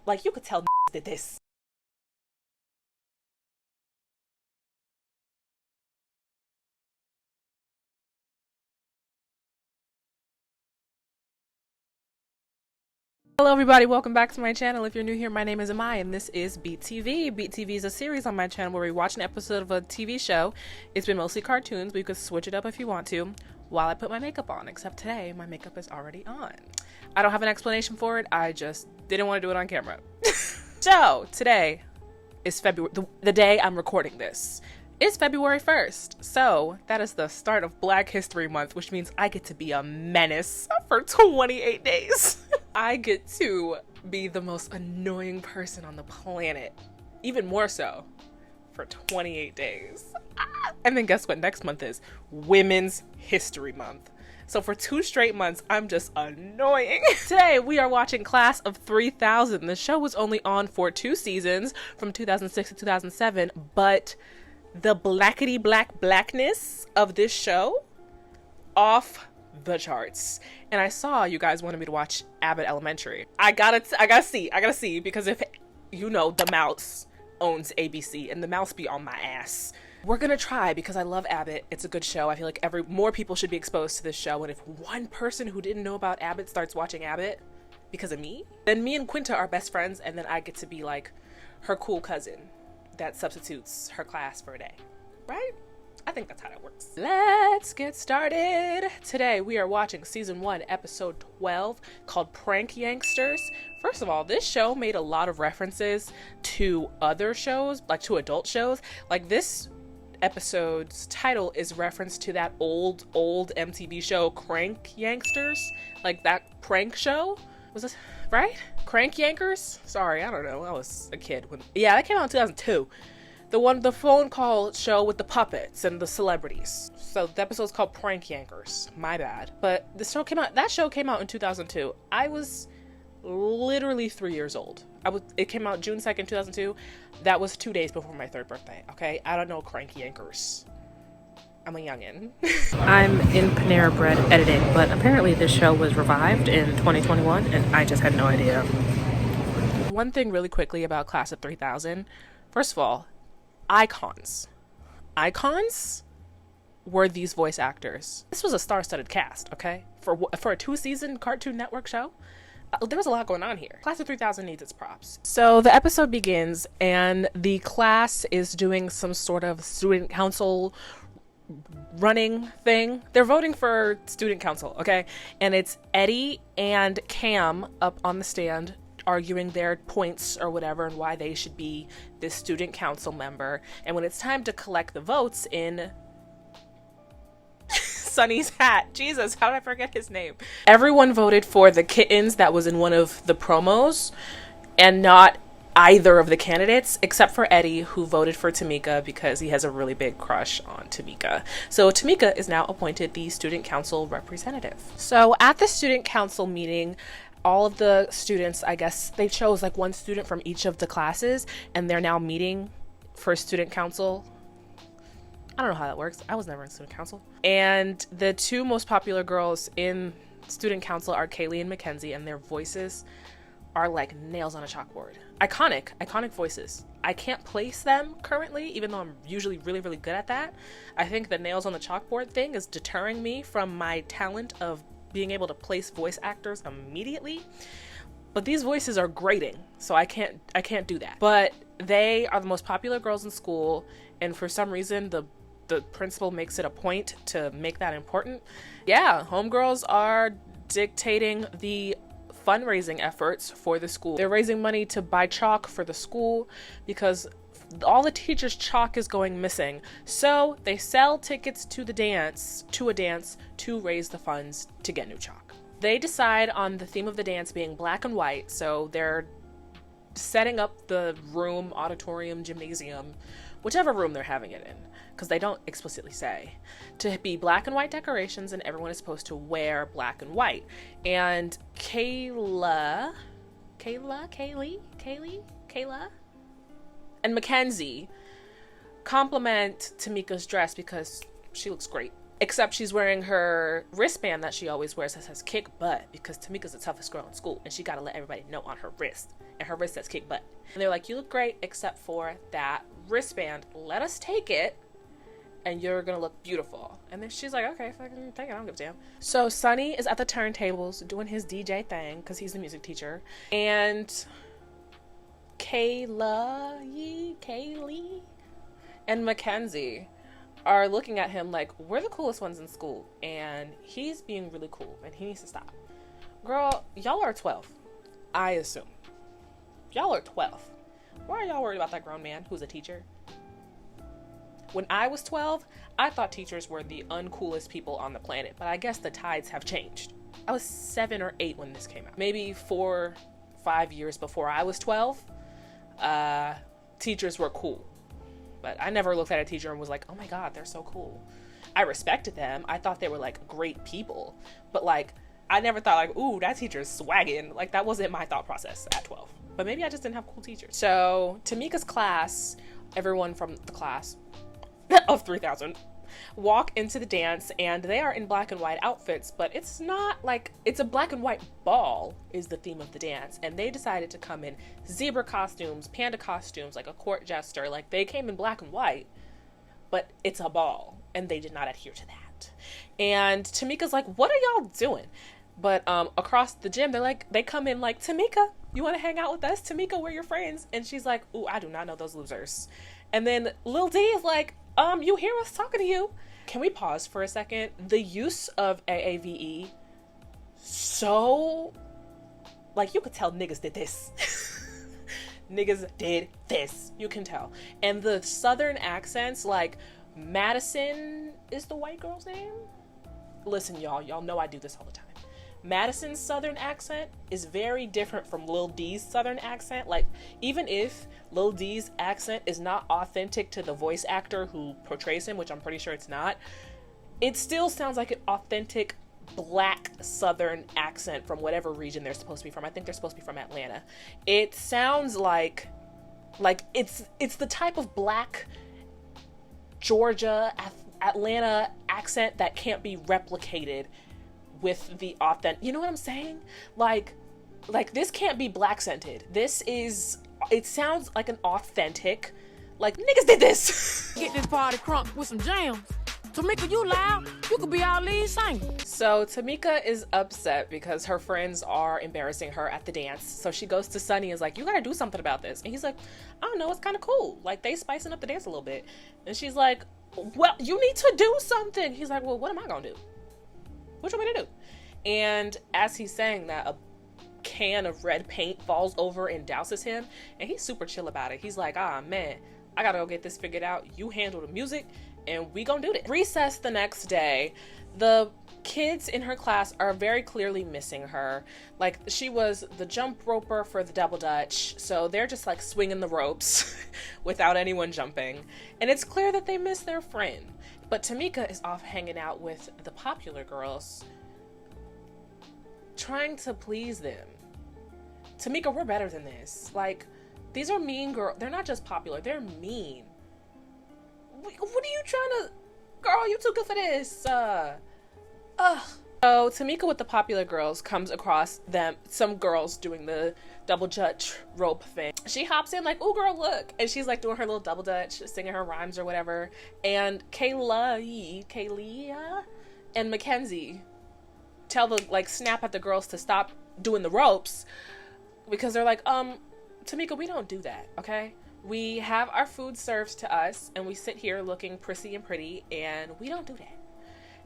Like, you could tell did this. Hello everybody, welcome back to my channel. If you're new here, my name is Imai and this is BeatTV. BeatTV is a series on my channel where we watch an episode of a TV show. It's been mostly cartoons, but you could switch it up if you want to while I put my makeup on, except today my makeup is already on. I don't have an explanation for it, I just didn't want to do it on camera. So today is February, the day I'm recording this. It's February 1st, so that is the start of Black History Month, which means I get to be a menace for 28 days. I get to be the most annoying person on the planet, even more so, for 28 days. And then guess what next month is? Women's History Month. So for 2 straight months, I'm just annoying. Today, we are watching Class of 3000. The show was only on for 2 seasons, from 2006 to 2007, but the blackness of this show, off the charts. And I saw you guys wanted me to watch Abbott Elementary. I gotta see, because if you know, the mouse owns ABC and the mouse be on my ass. We're gonna try, because I love Abbott. It's a good show. I feel like more people should be exposed to this show, and if one person who didn't know about Abbott starts watching Abbott because of me, then me and Quinta are best friends, and then I get to be like her cool cousin that substitutes her class for a day, right? I think that's how that works. Let's get started. Today we are watching season 1, episode 12, called Prank Yanksters. First of all, this show made a lot of references to other shows, like to adult shows. Like this episode's title is reference to that old MTV show Crank Yanksters, like that prank show. Was this right? Crank Yankers? Sorry, I don't know. I was a kid when, yeah, that came out in 2002. The phone call show with the puppets and the celebrities. So the episode's called Prank Yankers. My bad. But that show came out in 2002. I was literally 3 years old. It came out June 2nd, 2002. That was 2 days before my 3rd birthday, okay? I don't know Crank Yankers. I'm a youngin'. I'm in Panera Bread editing, but apparently this show was revived in 2021, and I just had no idea. One thing really quickly about Class of 3000. First of all, icons. Icons were these voice actors. This was a star-studded cast, okay? For a 2-season Cartoon Network show. There was a lot going on here. Class of 3000 needs its props. So the episode begins, and the class is doing some sort of student council running thing. They're voting for student council, okay? And it's Eddie and Cam up on the stand arguing their points or whatever and why they should be this student council member. And when it's time to collect the votes in Sunny's hat, Jesus, how did I forget his name? Everyone voted for the kittens that was in one of the promos and not either of the candidates, except for Eddie, who voted for TAMIKA because he has a really big crush on TAMIKA. So TAMIKA is now appointed the student council representative. So at the student council meeting, all of the students, I guess they chose like one student from each of the classes, and they're now meeting for student council. I don't know how that works. I was never in student council. And the 2 most popular girls in student council are Kaylee and Mackenzie, and their voices are like nails on a chalkboard. Iconic voices. I can't place them currently, even though I'm usually really good at that. I think the nails on the chalkboard thing is deterring me from my talent of being able to place voice actors immediately. But these voices are grating, so I can't do that. But they are the most popular girls in school, and for some reason the principal makes it a point to make that important. Yeah, homegirls are dictating the fundraising efforts for the school. They're raising money to buy chalk for the school because all the teachers' chalk is going missing. So they sell tickets to a dance to raise the funds to get new chalk. They decide on the theme of the dance being black and white, so they're setting up the room, auditorium, gymnasium, whichever room they're having it in, because they don't explicitly say, to be black and white decorations, and everyone is supposed to wear black and white. And Kayla, and Mackenzie compliment TAMIKA's dress because she looks great. Except she's wearing her wristband that she always wears that says kick butt, because Tamika's the toughest girl in school and she gotta let everybody know on her wrist. And her wrist says kick butt. And they're like, you look great except for that wristband. Let us take it and you're gonna look beautiful. And then she's like, okay, fucking take it, I don't give a damn. So Sonny is at the turntables doing his DJ thing because he's the music teacher. And Kaylee and Mackenzie are looking at him like, we're the coolest ones in school and he's being really cool and he needs to stop. Girl, y'all are 12, I assume. Y'all are 12. Why are y'all worried about that grown man who's a teacher? When I was 12, I thought teachers were the uncoolest people on the planet, but I guess the tides have changed. I was 7 or 8 when this came out. Maybe 4, 5 years before I was 12, teachers were cool. But I never looked at a teacher and was like, oh my God, they're so cool. I respected them. I thought they were like great people. But like, I never thought like, ooh, that teacher's swagging. Like that wasn't my thought process at 12. But maybe I just didn't have cool teachers. So Tamika's class, everyone from the class of 3,000 walk into the dance and they are in black and white outfits, but it's not like, it's a black and white ball is the theme of the dance. And they decided to come in zebra costumes, panda costumes, like a court jester. Like they came in black and white, but it's a ball and they did not adhere to that. And Tamika's like, what are y'all doing? But across the gym, they come in like, Tamika, you want to hang out with us? Tamika, we're your friends. And she's like, ooh, I do not know those losers. And then Lil D is like, you hear us talking to you. Can we pause for a second? The use of AAVE, so, like, you could tell niggas did this. Niggas did this. You can tell. And the southern accents, like, Madison is the white girl's name? Listen, y'all know I do this all the time. Madison's southern accent is very different from Lil D's southern accent. Like, even if Lil D's accent is not authentic to the voice actor who portrays him, which I'm pretty sure it's not, it still sounds like an authentic black southern accent from whatever region they're supposed to be from. I think they're supposed to be from Atlanta. It sounds like it's the type of black Georgia, Atlanta accent that can't be replicated with the authentic, you know what I'm saying? Like this can't be black scented. It sounds like an authentic, like, niggas did this. Get this party crunk with some jams. Tamika, you loud. You could be our lead singer. So Tamika is upset because her friends are embarrassing her at the dance. So she goes to Sonny and is like, you gotta do something about this. And he's like, I don't know, it's kind of cool. Like, they spicing up the dance a little bit. And she's like, well, you need to do something. He's like, well, what am I gonna do? What you want me to do? And as he's saying that, a can of red paint falls over and douses him, and he's super chill about it. He's like, ah, man, I gotta go get this figured out. You handle the music and we gonna do this. Recess the next day, the kids in her class are very clearly missing her. Like, she was the jump roper for the double dutch, so they're just like swinging the ropes without anyone jumping. And it's clear that they miss their friend. But Tamika is off hanging out with the popular girls, trying to please them. Tamika, we're better than this. Like, these are mean girls. They're not just popular, they're mean. What are you trying to... Girl, you too good for this. So Tamika with the popular girls comes across some girls doing the double dutch rope thing. She hops in like, ooh, girl, look. And she's like doing her little double dutch, singing her rhymes or whatever. And Kayla and Mackenzie snap at the girls to stop doing the ropes, because they're like, Tamika, we don't do that, okay? We have our food served to us and we sit here looking prissy and pretty, and we don't do that.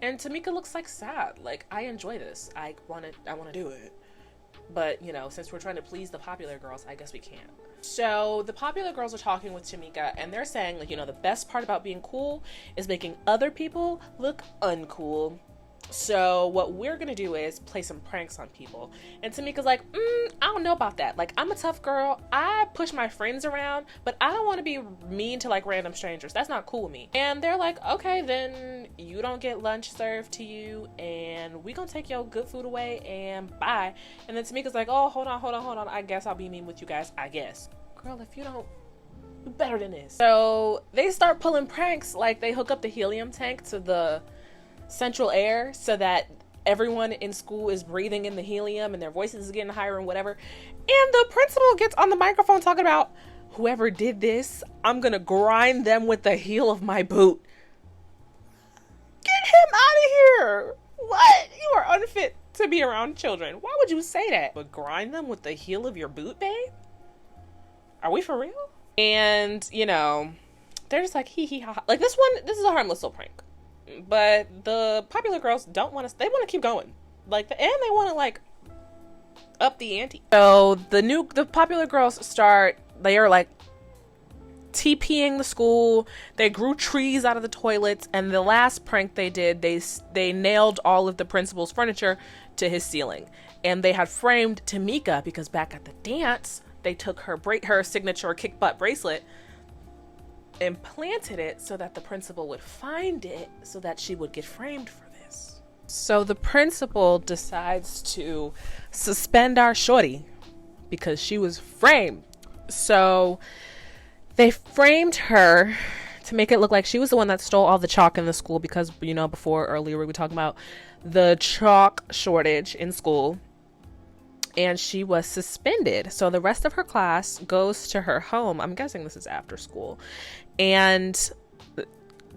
And Tamika looks like sad. Like, I enjoy this. I want to do it. But, you know, since we're trying to please the popular girls, I guess we can't. So the popular girls are talking with Tamika, and they're saying, like, you know, the best part about being cool is making other people look uncool. So what we're gonna do is play some pranks on people. And Tamika's like, I don't know about that. Like, I'm a tough girl. I push my friends around, but I don't want to be mean to like random strangers. That's not cool with me. And they're like, okay, then you don't get lunch served to you, and we gonna take your good food away, and bye. And then Tamika's like, oh, hold on. I guess I'll be mean with you guys, I guess. Girl, if you don't, do better than this. So they start pulling pranks. Like, they hook up the helium tank to the central air so that everyone in school is breathing in the helium and their voices is getting higher and whatever. And the principal gets on the microphone talking about, whoever did this, I'm gonna grind them with the heel of my boot. Get him out of here. What? You are unfit to be around children. Why would you say that? But grind them with the heel of your boot, babe? Are we for real? And, you know, they're just like, hee hee ha ha. Like, this is a harmless little prank. But the popular girls don't want to, they want to keep going. Like, and they want to, like, up the ante. So the popular girls they are like TPing the school. They grew trees out of the toilets, and the last prank they did, they nailed all of the principal's furniture to his ceiling. And they had framed TAMIKA because back at the dance, they took her signature kick butt bracelet and planted it so that the principal would find it so that she would get framed for this. So the principal decides to suspend our shorty because she was framed. So they framed her to make it look like she was the one that stole all the chalk in the school because, you know, earlier we were talking about the chalk shortage in school. And she was suspended. So the rest of her class goes to her home. I'm guessing this is after school. And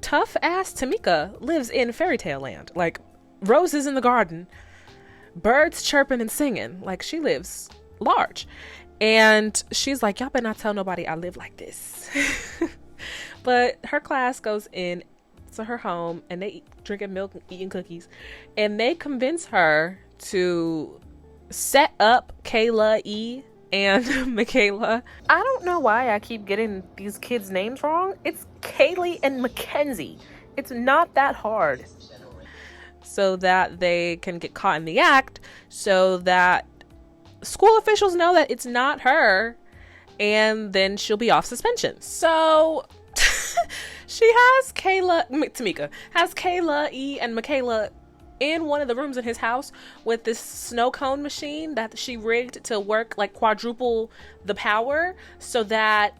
tough ass TAMIKA lives in fairy tale land. Like, roses in the garden, birds chirping and singing. Like, she lives large. And she's like, y'all better not tell nobody I live like this. But her class goes in to her home and they drinking milk and eating cookies. And they convince her to set up Kayla E and Michaela. I don't know why I keep getting these kids' names wrong. It's Kaylee and Mackenzie. It's not that hard. So that they can get caught in the act, so that school officials know that it's not her, and then she'll be off suspension. So she has TAMIKA has Kayla E and Michaela in one of the rooms in his house with this snow cone machine that she rigged to work like quadruple the power so that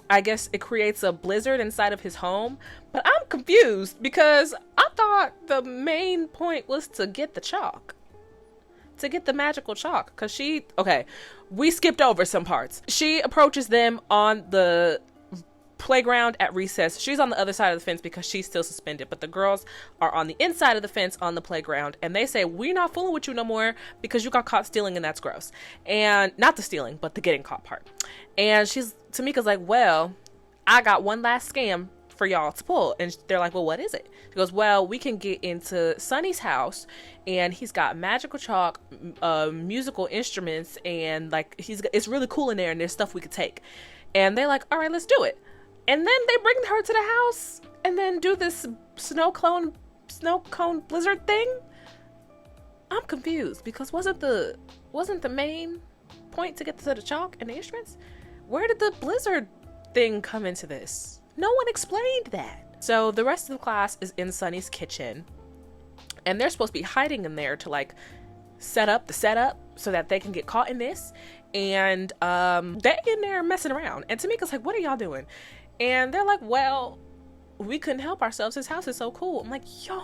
I guess it creates a blizzard inside of his home. But I'm confused because I thought the main point was to get the chalk, to get the magical chalk. Because we skipped over some parts. She approaches them on the playground at recess. She's on the other side of the fence because she's still suspended, but the girls are on the inside of the fence on the playground, and they say, we're not fooling with you no more because you got caught stealing and that's gross. And not the stealing, but the getting caught part. And Tamika's like, well, I got one last scam for y'all to pull. And they're like, well, what is it? She goes, well, we can get into Sonny's house and he's got magical chalk, musical instruments, and like it's really cool in there and there's stuff we could take. And they're like, all right, let's do it. And then they bring her to the house and then do this snow cone blizzard thing. I'm confused because wasn't the main point to get to the chalk and the instruments? Where did the blizzard thing come into this? No one explained that. So the rest of the class is in Sonny's kitchen, and they're supposed to be hiding in there to like set up the setup so that they can get caught in this. And they're in there messing around. And Tamika's like, what are y'all doing? And they're like, well, we couldn't help ourselves. His house is so cool. I'm like, yo,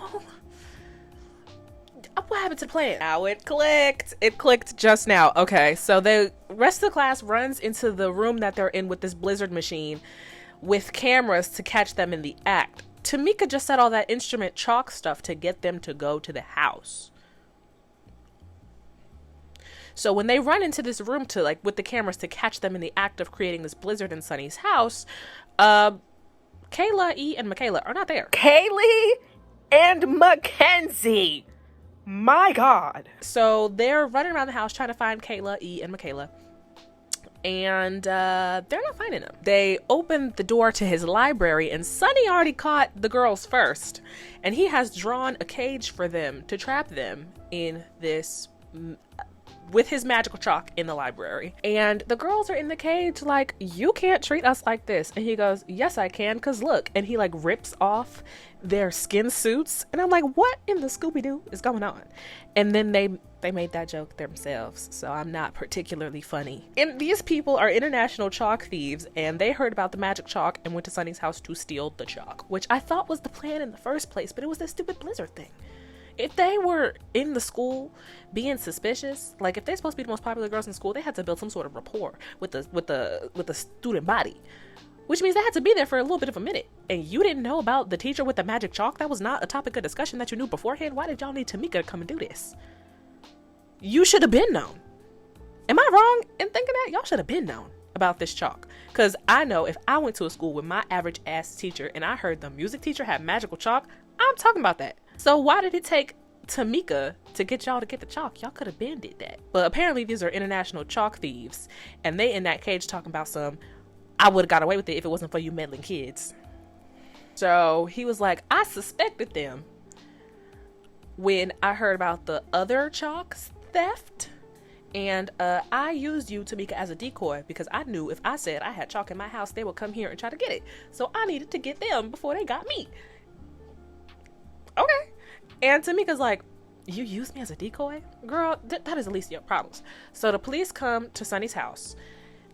what happened to the plan? Now it clicked. It clicked just now. Okay, so the rest of the class runs into the room that they're in with this blizzard machine with cameras to catch them in the act. TAMIKA just said all that instrument chalk stuff to get them to go to the house. So when they run into this room to like with the cameras to catch them in the act of creating this blizzard in Sonny's house, Kayla E and Michaela are not there. Kaylee and Mackenzie. My God. So they're running around the house trying to find Kayla E and Michaela. And they're not finding them. They open the door to his library and Sonny already caught the girls first. And he has drawn a cage for them to trap them in this with his magical chalk in the library. And the girls are in the cage like, you can't treat us like this. And he goes, yes, I can, because look. And he like rips off their skin suits. And I'm like, what in the Scooby-Doo is going on? And then they They made that joke themselves, so I'm not particularly funny. And these people are international chalk thieves, and they heard about the magic chalk and went to Sunny's house to steal the chalk, which I thought was the plan in the first place, but it was this stupid blizzard thing. If they were in the school being suspicious, like if they're supposed to be the most popular girls in school, they had to build some sort of rapport with the student body, which means they had to be there for a little bit of a minute. And you didn't know about the teacher with the magic chalk? That was not a topic of discussion that you knew beforehand? Why did y'all need TAMIKA to come and do this? You should have been known. Am I wrong in thinking that? Y'all should have been known about this chalk. Because I know if I went to a school with my average ass teacher and I heard the music teacher had magical chalk, I'm talking about that. So why did it take TAMIKA to get y'all to get the chalk? Y'all could have been did that. But apparently these are international chalk thieves, and they in that cage talking about I would have got away with it if it wasn't for you meddling kids. So he was like, I suspected them when I heard about the other chalk theft, and I used you, TAMIKA, as a decoy because I knew if I said I had chalk in my house, they would come here and try to get it. So I needed to get them before they got me. Okay. And TAMIKA's like, you used me as a decoy? Girl, that is at least your problems. So the police come to Sunny's house,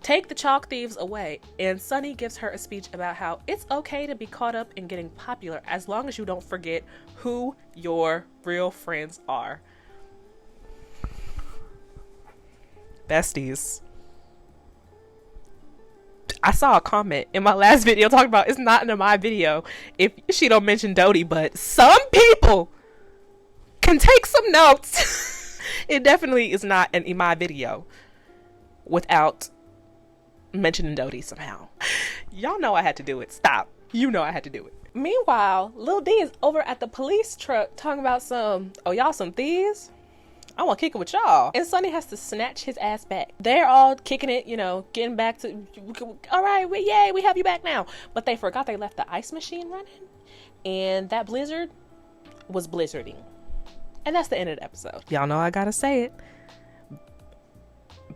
take the chalk thieves away, and Sunny gives her a speech about how it's okay to be caught up in getting popular as long as you don't forget who your real friends are. Besties. I saw a comment in my last video talking about it's not in my video if she don't mention Dodie, but some people can take some notes. It definitely is not an Imai video without mentioning Dodie somehow. Y'all know I had to do it. Stop. You know I had to do it. Meanwhile, Lil D is over at the police truck talking about y'all some thieves? I want to kick it with y'all. And Sunny has to snatch his ass back. They're all kicking it, getting back to, all right, yay, we have you back now. But they forgot they left the ice machine running. And that blizzard was blizzarding. And that's the end of the episode. Y'all know I gotta say it.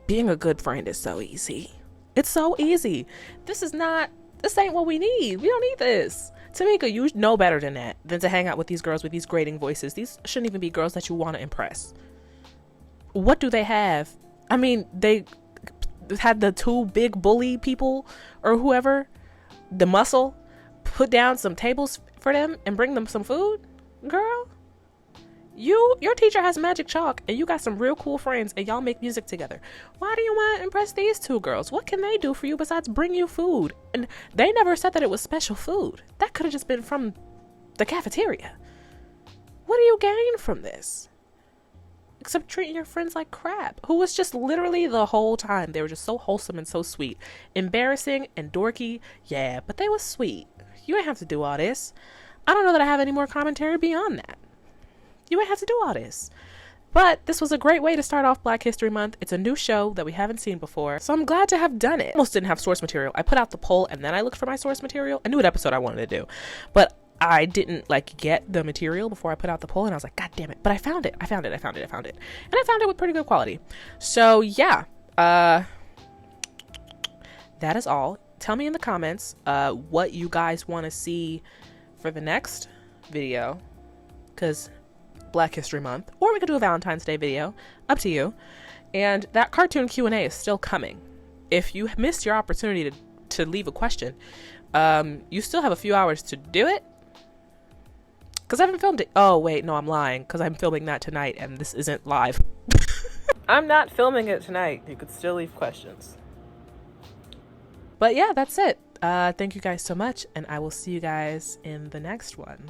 Being a good friend is so easy. It's so easy. This ain't what we need. We don't need this. TAMIKA, you know better than that, than to hang out with these girls with these grating voices. These shouldn't even be girls that you want to impress. What do they have? I mean, they had the two big bully people or whoever, the muscle, put down some tables for them and bring them some food. Girl, your teacher has magic chalk and you got some real cool friends and y'all make music together. Why do you want to impress these two girls? What can they do for you besides bring you food? And they never said that it was special food. That could have just been from the cafeteria. What do you gain from this? Except treating your friends like crap, who was just literally the whole time. They were just so wholesome and so sweet. Embarrassing and dorky, yeah, but they was sweet. You ain't have to do all this. I don't know that I have any more commentary beyond that. You ain't have to do all this. But this was a great way to start off Black History Month. It's a new show that we haven't seen before, so I'm glad to have done it. Almost didn't have source material. I put out the poll and then I looked for my source material. I knew what episode I wanted to do, but I didn't get the material before I put out the poll, and I was like, God damn it. But I found it. And I found it with pretty good quality. So yeah, that is all. Tell me in the comments what you guys want to see for the next video, because Black History Month, or we could do a Valentine's Day video, up to you. And that cartoon Q&A is still coming. If you missed your opportunity to leave a question, you still have a few hours to do it. Because I haven't filmed it. Oh, wait, no, I'm lying. Because I'm filming that tonight and this isn't live. I'm not filming it tonight. You could still leave questions. But yeah, that's it. Thank you guys so much. And I will see you guys in the next one.